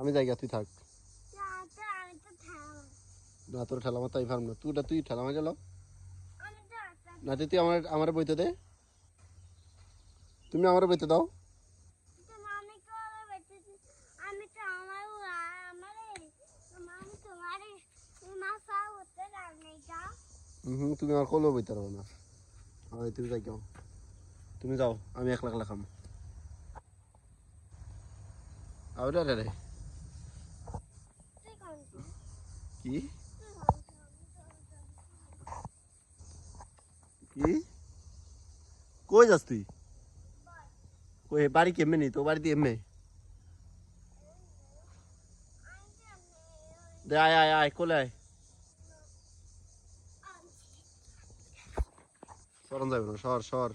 আমি যাই গা, তুই থাক। না তোর ঠেলা মারতে আমি পারব না, তুই ঠেলা মার গেল না, তুই আমার বইতে দে, তুমি আমার বইতে দাও। তুমি আমার কলেও বইতে পারবো না। তুমি যাই যাও, তুমি যাও, আমি একলা একলা খাম। আরে রে রে, কি কি কই যাস তুই? কই বাড়ি কেমনে নি তো, বাড়ি দিয়ে এমনি দে, আয় আয় আয় কোলে আয়। সরন যাবে না, সর সর।